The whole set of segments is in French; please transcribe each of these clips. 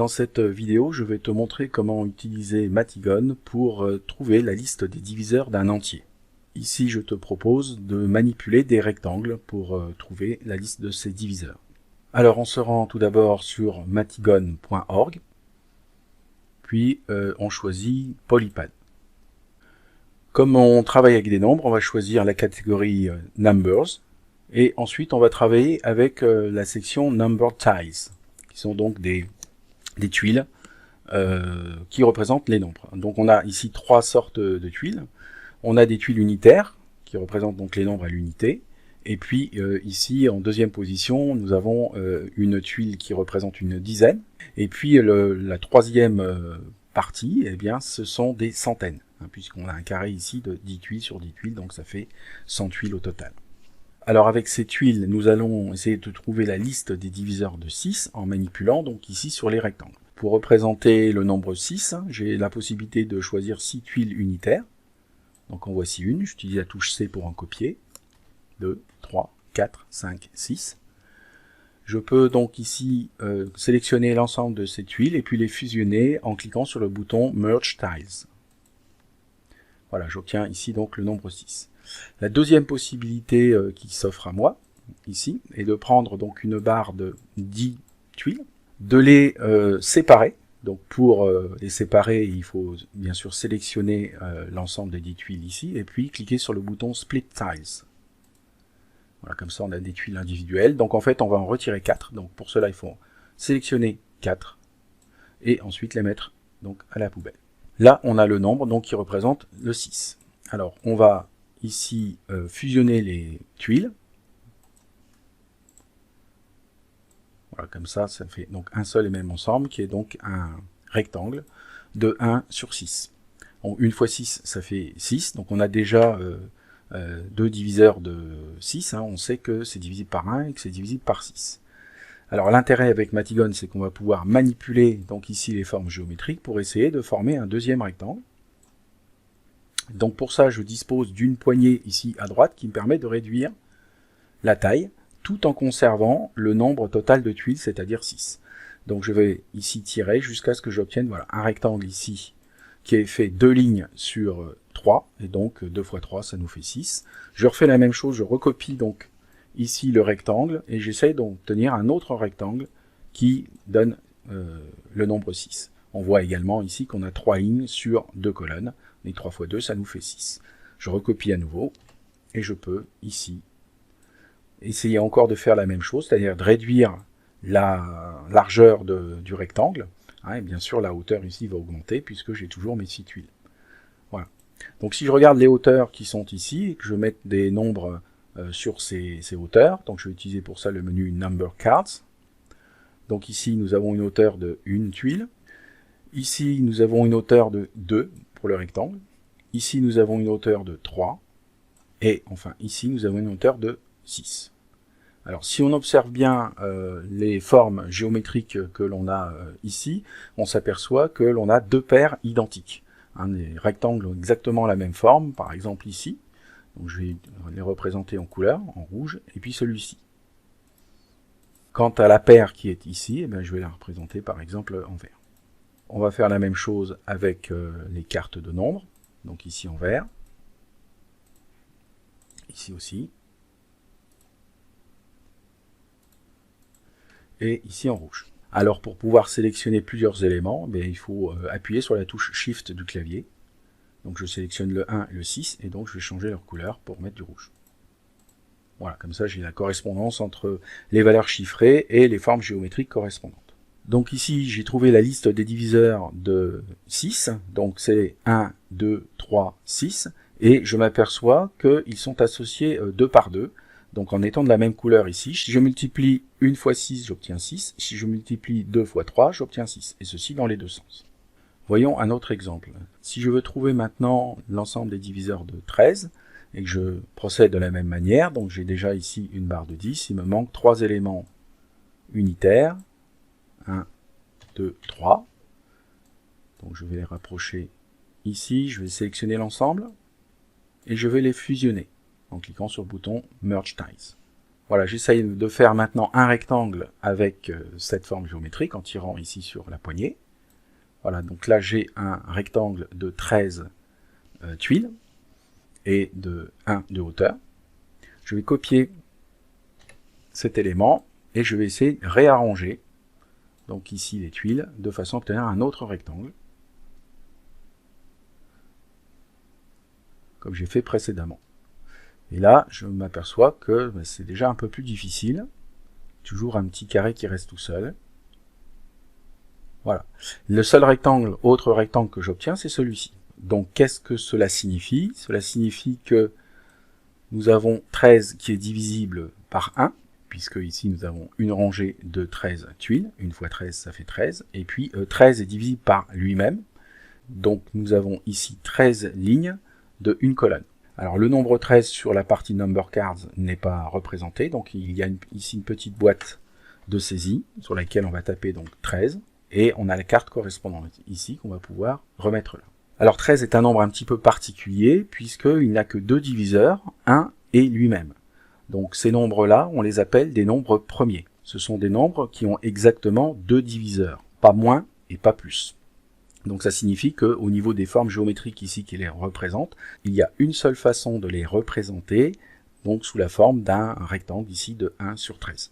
Dans cette vidéo, je vais te montrer comment utiliser Matigone pour trouver la liste des diviseurs d'un entier. Ici, je te propose de manipuler des rectangles pour trouver la liste de ces diviseurs. Alors, on se rend tout d'abord sur matigone.org, puis on choisit Polypad. Comme on travaille avec des nombres, on va choisir la catégorie Numbers, et ensuite on va travailler avec la section Number Tiles, qui sont donc des tuiles qui représentent les nombres. Donc on a ici trois sortes de tuiles. On a des tuiles unitaires, qui représentent donc les nombres à l'unité, et puis ici en deuxième position, nous avons une tuile qui représente une dizaine, et puis la troisième partie, eh bien, ce sont des centaines, hein, puisqu'on a un carré ici de 10 tuiles sur 10 tuiles, donc ça fait 100 tuiles au total. Alors avec ces tuiles, nous allons essayer de trouver la liste des diviseurs de 6 en manipulant donc ici sur les rectangles. Pour représenter le nombre 6, j'ai la possibilité de choisir 6 tuiles unitaires. Donc en voici une, j'utilise la touche C pour en copier. 2, 3, 4, 5, 6. Je peux donc ici sélectionner l'ensemble de ces tuiles et puis les fusionner en cliquant sur le bouton Merge Tiles. Voilà, j'obtiens ici donc le nombre 6. La deuxième possibilité qui s'offre à moi, ici, est de prendre donc une barre de 10 tuiles, de les séparer. Donc pour les séparer, il faut bien sûr sélectionner l'ensemble des 10 tuiles ici, et puis cliquer sur le bouton Split Tiles. Voilà, comme ça on a des tuiles individuelles. Donc en fait on va en retirer 4. Donc pour cela il faut sélectionner 4 et ensuite les mettre donc à la poubelle. Là on a le nombre donc qui représente le 6. Alors on va ici fusionner les tuiles. Voilà, comme ça fait donc un seul et même ensemble qui est donc un rectangle de 1 sur 6. Bon, 1 fois 6 ça fait 6, donc on a déjà deux diviseurs de 6, hein, on sait que c'est divisible par 1 et que c'est divisible par 6. Alors l'intérêt avec Matigone, c'est qu'on va pouvoir manipuler donc ici les formes géométriques pour essayer de former un deuxième rectangle. Donc pour ça, je dispose d'une poignée ici à droite qui me permet de réduire la taille tout en conservant le nombre total de tuiles, c'est-à-dire 6. Donc je vais ici tirer jusqu'à ce que j'obtienne voilà, un rectangle ici qui est fait 2 lignes sur 3, et donc 2 fois 3, ça nous fait 6. Je refais la même chose, je recopie donc ici le rectangle, et j'essaye d'obtenir un autre rectangle qui donne le nombre 6. On voit également ici qu'on a 3 lignes sur 2 colonnes, et 3 fois 2, ça nous fait 6. Je recopie à nouveau, et je peux ici essayer encore de faire la même chose, c'est-à-dire de réduire la largeur du rectangle, hein, et bien sûr la hauteur ici va augmenter puisque j'ai toujours mes 6 tuiles. Voilà. Donc si je regarde les hauteurs qui sont ici, et que je mette des nombres sur ces hauteurs, donc je vais utiliser pour ça le menu Number Cards. Donc ici nous avons une hauteur de 1 tuile, ici nous avons une hauteur de 2 pour le rectangle, ici nous avons une hauteur de 3, et enfin ici nous avons une hauteur de 6. Alors si on observe bien les formes géométriques que l'on a ici, on s'aperçoit que l'on a deux paires identiques. Hein, les rectangles ont exactement la même forme, par exemple ici. Donc je vais les représenter en couleur, en rouge, et puis celui-ci. Quant à la paire qui est ici, eh bien, je vais la représenter par exemple en vert. On va faire la même chose avec les cartes de nombres, donc ici en vert, ici aussi, et ici en rouge. Alors pour pouvoir sélectionner plusieurs éléments, il faut appuyer sur la touche Shift du clavier. Donc je sélectionne le 1 et le 6, et donc je vais changer leur couleur pour mettre du rouge. Voilà, comme ça j'ai la correspondance entre les valeurs chiffrées et les formes géométriques correspondantes. Donc ici j'ai trouvé la liste des diviseurs de 6, donc c'est 1, 2, 3, 6, et je m'aperçois qu'ils sont associés 2 par 2. Donc en étant de la même couleur ici, si je multiplie 1 fois 6, j'obtiens 6. Si je multiplie 2 fois 3, j'obtiens 6. Et ceci dans les deux sens. Voyons un autre exemple. Si je veux trouver maintenant l'ensemble des diviseurs de 13, et que je procède de la même manière, donc j'ai déjà ici une barre de 10, il me manque 3 éléments unitaires. 1, 2, 3. Donc je vais les rapprocher ici, je vais sélectionner l'ensemble, et je vais les fusionner en cliquant sur le bouton Merge Tiles. Voilà, j'essaye de faire maintenant un rectangle avec cette forme géométrique en tirant ici sur la poignée. Voilà, donc là j'ai un rectangle de 13 tuiles et de 1 de hauteur. Je vais copier cet élément et je vais essayer de réarranger donc ici les tuiles de façon à obtenir un autre rectangle comme j'ai fait précédemment. Et là je m'aperçois que c'est déjà un peu plus difficile, toujours un petit carré qui reste tout seul. Voilà, le seul rectangle, autre rectangle que j'obtiens, c'est celui-ci. Donc qu'est-ce que cela signifie? Cela signifie que nous avons 13 qui est divisible par 1, puisque ici nous avons une rangée de 13 tuiles, une fois 13 ça fait 13, et puis 13 est divisible par lui-même, donc nous avons ici 13 lignes de une colonne. Alors le nombre 13 sur la partie number cards n'est pas représenté, donc il y a ici une petite boîte de saisie sur laquelle on va taper donc 13, et on a la carte correspondante ici qu'on va pouvoir remettre là. Alors 13 est un nombre un petit peu particulier puisqu'il n'a que deux diviseurs, 1 et lui-même. Donc ces nombres-là, on les appelle des nombres premiers. Ce sont des nombres qui ont exactement deux diviseurs, pas moins et pas plus. Donc ça signifie qu'au niveau des formes géométriques ici qui les représentent, il y a une seule façon de les représenter, donc sous la forme d'un rectangle ici de 1 sur 13.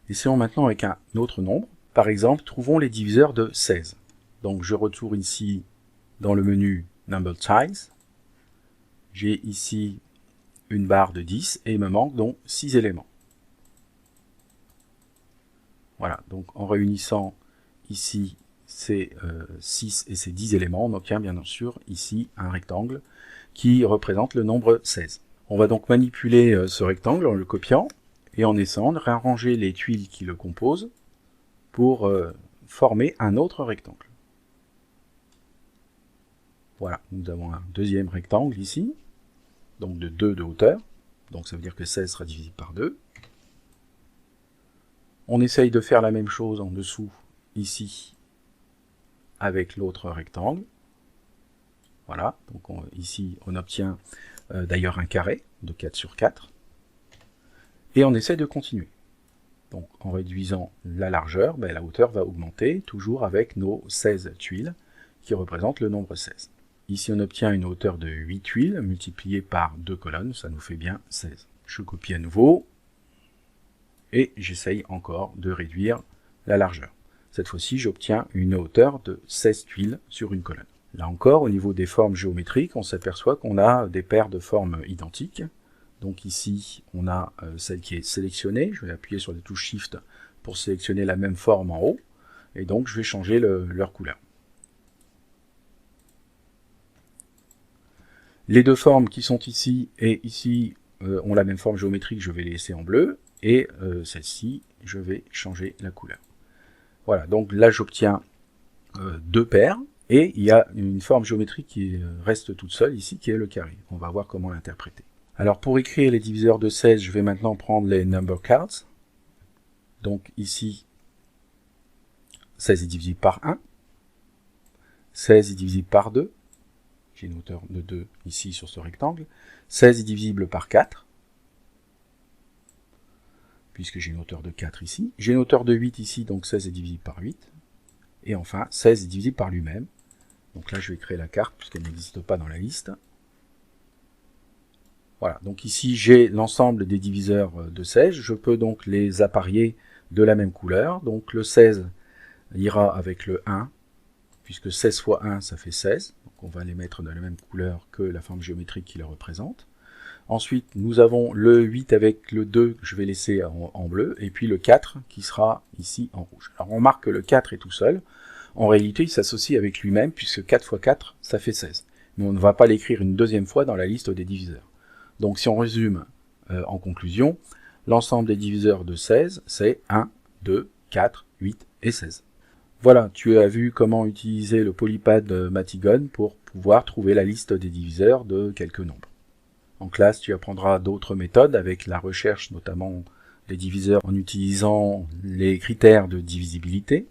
Essayons maintenant avec un autre nombre. Par exemple, trouvons les diviseurs de 16. Donc je retourne ici dans le menu Number Size. J'ai ici une barre de 10 et il me manque donc 6 éléments. Voilà, donc en réunissant ici ces 6 et ces 10 éléments, on obtient bien sûr ici un rectangle qui représente le nombre 16. On va donc manipuler ce rectangle en le copiant et en essayant de réarranger les tuiles qui le composent pour former un autre rectangle. Voilà, nous avons un deuxième rectangle ici, donc de 2 de hauteur, donc ça veut dire que 16 sera divisible par 2. On essaye de faire la même chose en dessous, ici, avec l'autre rectangle. Voilà, donc ici on obtient d'ailleurs un carré de 4 sur 4. Et on essaie de continuer. Donc en réduisant la largeur, la hauteur va augmenter, toujours avec nos 16 tuiles, qui représentent le nombre 16. Ici, on obtient une hauteur de 8 tuiles multipliée par 2 colonnes, ça nous fait bien 16. Je copie à nouveau et j'essaye encore de réduire la largeur. Cette fois-ci, j'obtiens une hauteur de 16 tuiles sur une colonne. Là encore, au niveau des formes géométriques, on s'aperçoit qu'on a des paires de formes identiques. Donc ici, on a celle qui est sélectionnée. Je vais appuyer sur la touche Shift pour sélectionner la même forme en haut. Et donc, je vais changer leur couleur. Les deux formes qui sont ici et ici ont la même forme géométrique, je vais les laisser en bleu. Et celle-ci, je vais changer la couleur. Voilà, donc là j'obtiens deux paires. Et il y a une forme géométrique qui reste toute seule ici, qui est le carré. On va voir comment l'interpréter. Alors pour écrire les diviseurs de 16, je vais maintenant prendre les number cards. Donc ici, 16 est divisible par 1. 16 est divisible par 2. J'ai une hauteur de 2 ici sur ce rectangle. 16 est divisible par 4, puisque j'ai une hauteur de 4 ici. J'ai une hauteur de 8 ici, donc 16 est divisible par 8. Et enfin, 16 est divisible par lui-même. Donc là, je vais créer la carte, puisqu'elle n'existe pas dans la liste. Voilà, donc ici, j'ai l'ensemble des diviseurs de 16. Je peux donc les apparier de la même couleur. Donc le 16 ira avec le 1, puisque 16 fois 1, ça fait 16. Donc on va les mettre de la même couleur que la forme géométrique qui les représente. Ensuite, nous avons le 8 avec le 2 que je vais laisser en bleu, et puis le 4 qui sera ici en rouge. Alors on remarque que le 4 est tout seul. En réalité, il s'associe avec lui-même, puisque 4 fois 4, ça fait 16. Mais on ne va pas l'écrire une deuxième fois dans la liste des diviseurs. Donc si on résume en conclusion, l'ensemble des diviseurs de 16, c'est 1, 2, 4, 8 et 16. Voilà, tu as vu comment utiliser le polypad Matigone pour pouvoir trouver la liste des diviseurs de quelques nombres. En classe, tu apprendras d'autres méthodes avec la recherche, notamment des diviseurs en utilisant les critères de divisibilité,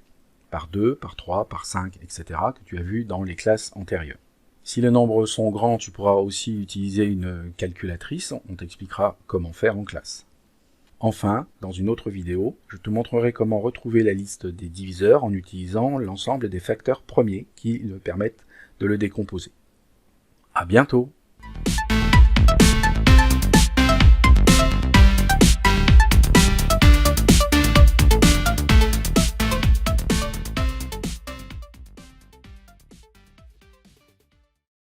par 2, par 3, par 5, etc., que tu as vu dans les classes antérieures. Si les nombres sont grands, tu pourras aussi utiliser une calculatrice, on t'expliquera comment faire en classe. Enfin, dans une autre vidéo, je te montrerai comment retrouver la liste des diviseurs en utilisant l'ensemble des facteurs premiers qui permettent de le décomposer. À bientôt!